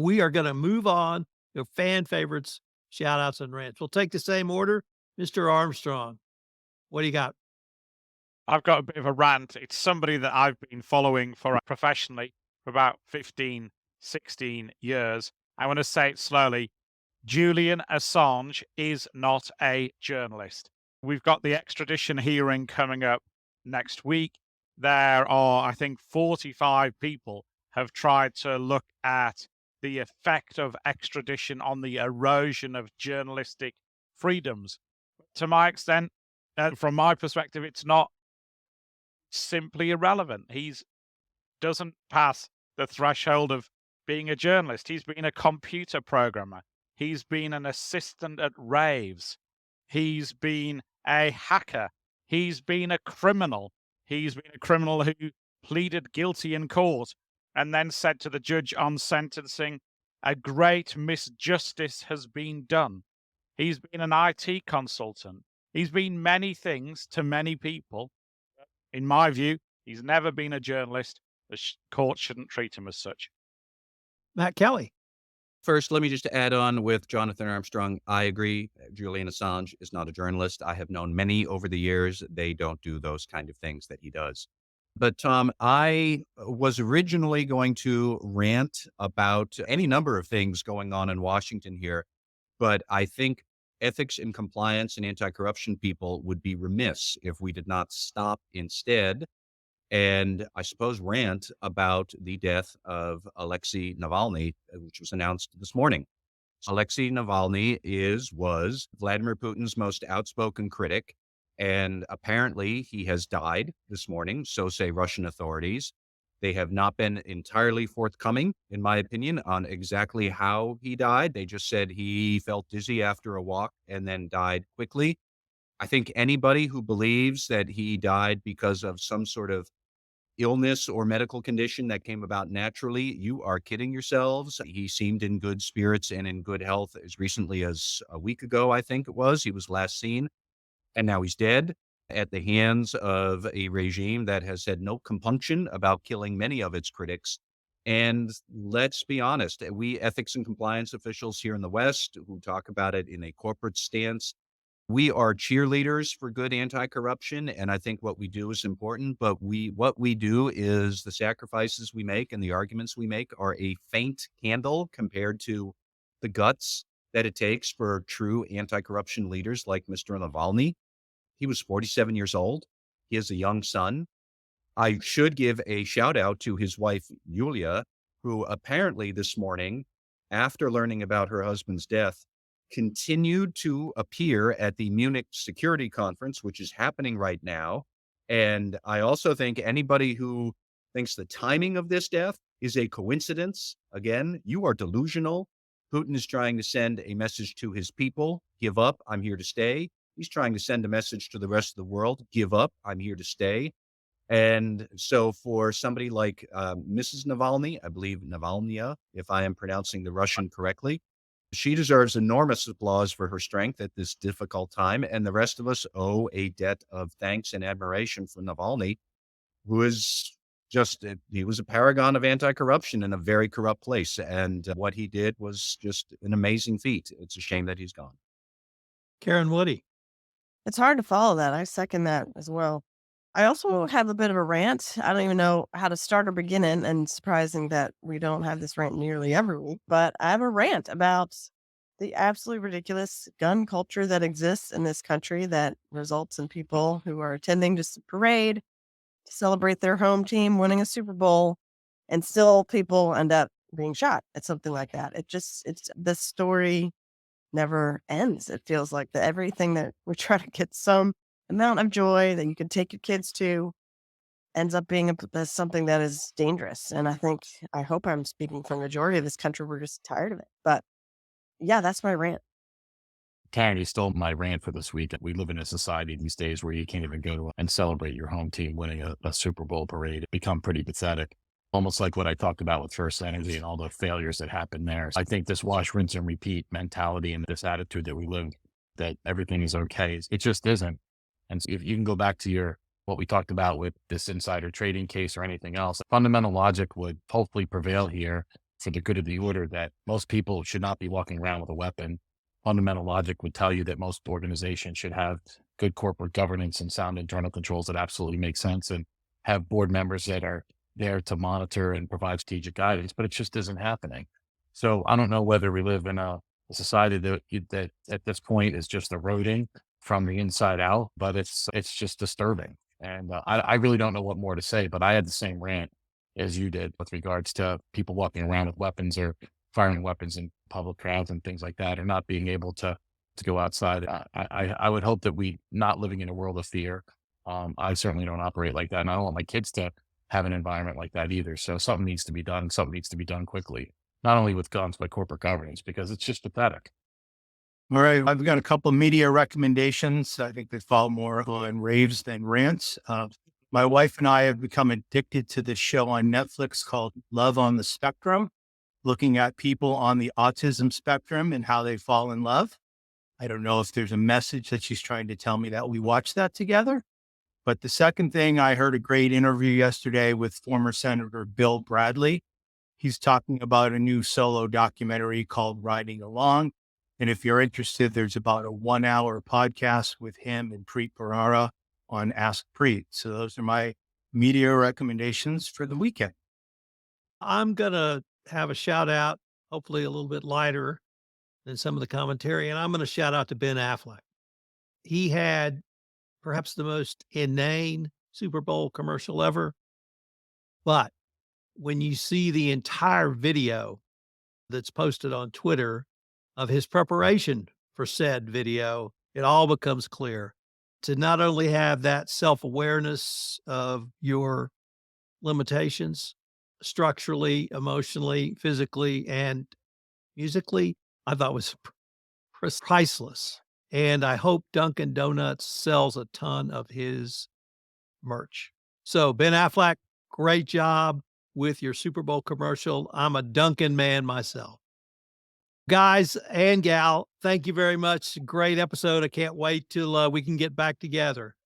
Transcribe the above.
We are going to move on to fan favorites, shout outs and rants. We'll take the same order. Mr. Armstrong, what do you got? I've got a bit of a rant. It's somebody that I've been following for professionally for about 15, 16 years. I want to say it slowly. Julian Assange is not a journalist. We've got the extradition hearing coming up next week. There are, I think, 45 people have tried to look at the effect of extradition on the erosion of journalistic freedoms. To my extent, from my perspective, it's not simply irrelevant. He's doesn't pass the threshold of being a journalist. He's been a computer programmer. He's been an assistant at raves. He's been a hacker. He's been a criminal. He's been a criminal who pleaded guilty in court and then said to the judge on sentencing, a great misjustice has been done. He's been an IT consultant. He's been many things to many people. In my view, he's never been a journalist. The court shouldn't treat him as such. Matt Kelly. First, let me just add on with Jonathan Armstrong. I agree. Julian Assange is not a journalist. I have known many over the years. They don't do those kind of things that he does. But Tom, I was originally going to rant about any number of things going on in Washington here, but I think ethics and compliance and anti-corruption people would be remiss if we did not stop instead and I suppose rant about the death of Alexei Navalny, which was announced this morning. Alexei Navalny was Vladimir Putin's most outspoken critic, and apparently he has died this morning, so say Russian authorities. They have not been entirely forthcoming, in my opinion, on exactly how he died. They just said he felt dizzy after a walk and then died quickly. I think anybody who believes that he died because of some sort of illness or medical condition that came about naturally, you are kidding yourselves. He seemed in good spirits and in good health as recently as a week ago, I think it was. He was last seen, and now he's dead at the hands of a regime that has had no compunction about killing many of its critics. And let's be honest, we ethics and compliance officials here in the West who talk about it in a corporate stance, we are cheerleaders for good anti-corruption, and I think what we do is important, but what we do is the sacrifices we make and the arguments we make are a faint candle compared to the guts that it takes for true anti-corruption leaders like Mr. Navalny. He was 47 years old. He has a young son. I should give a shout out to his wife, Yulia, who apparently this morning, after learning about her husband's death, continued to appear at the Munich Security Conference, which is happening right now. And I also think anybody who thinks the timing of this death is a coincidence, again, you are delusional. Putin is trying to send a message to his people, give up, I'm here to stay. He's trying to send a message to the rest of the world, give up, I'm here to stay. And so for somebody like Mrs. Navalny, I believe Navalnya, if I am pronouncing the Russian correctly, she deserves enormous applause for her strength at this difficult time. And the rest of us owe a debt of thanks and admiration for Navalny, who is he was a paragon of anti-corruption in a very corrupt place. And what he did was just an amazing feat. It's a shame that he's gone. Karen Woody. It's hard to follow that. I second that as well. I also have a bit of a rant. I don't even know how to start or begin it, and surprising that we don't have this rant nearly every week, but I have a rant about the absolutely ridiculous gun culture that exists in this country that results in people who are attending just a parade to celebrate their home team winning a Super Bowl, and still people end up being shot at something like that. It's the story never ends. It feels like that everything that we try to get some amount of joy that you can take your kids to ends up being something that is dangerous. And I hope I'm speaking for the majority of this country. We're just tired of it. But yeah, that's my rant. Karen, you stole my rant for this week. We live in a society these days where you can't even go to and celebrate your home team winning a Super Bowl parade. It become pretty pathetic. Almost like what I talked about with First Energy and all the failures that happened there. I think this wash, rinse, and repeat mentality and this attitude that we live, that everything is okay, it just isn't. And if you can go back to what we talked about with this insider trading case or anything else, fundamental logic would hopefully prevail here. for the good of the order that most people should not be walking around with a weapon. Fundamental logic would tell you that most organizations should have good corporate governance and sound internal controls that absolutely make sense and have board members that are there to monitor and provide strategic guidance, but it just isn't happening. So I don't know whether we live in a society that at this point is just eroding from the inside out, but it's just disturbing. And I really don't know what more to say, but I had the same rant as you did with regards to people walking around with weapons or firing weapons in public crowds and things like that, or not being able to go outside. I would hope that we not living in a world of fear. I certainly don't operate like that, and I don't want my kids to have an environment like that either. So something needs to be done. Something needs to be done quickly, not only with guns but corporate governance, because it's just pathetic. All right. I've got a couple of media recommendations. I think they fall more on raves than rants. My wife and I have become addicted to this show on Netflix called Love on the Spectrum, looking at people on the autism spectrum and how they fall in love. I don't know if there's a message that she's trying to tell me that we watch that together. But the second thing, I heard a great interview yesterday with former Senator Bill Bradley. He's talking about a new solo documentary called Riding Along. And if you're interested, there's about a 1-hour podcast with him and Preet Bharara on Ask Preet. So those are my media recommendations for the weekend. I'm going to have a shout out, hopefully a little bit lighter than some of the commentary. And I'm going to shout out to Ben Affleck. He had perhaps the most inane Super Bowl commercial ever. But when you see the entire video that's posted on Twitter of his preparation for said video, it all becomes clear. To not only have that self-awareness of your limitations structurally, emotionally, physically, and musically, I thought was priceless. And I hope Dunkin' Donuts sells a ton of his merch. So Ben Affleck, great job with your Super Bowl commercial. I'm a Dunkin' man myself. Guys and gal, thank you very much. Great episode. I can't wait till we can get back together.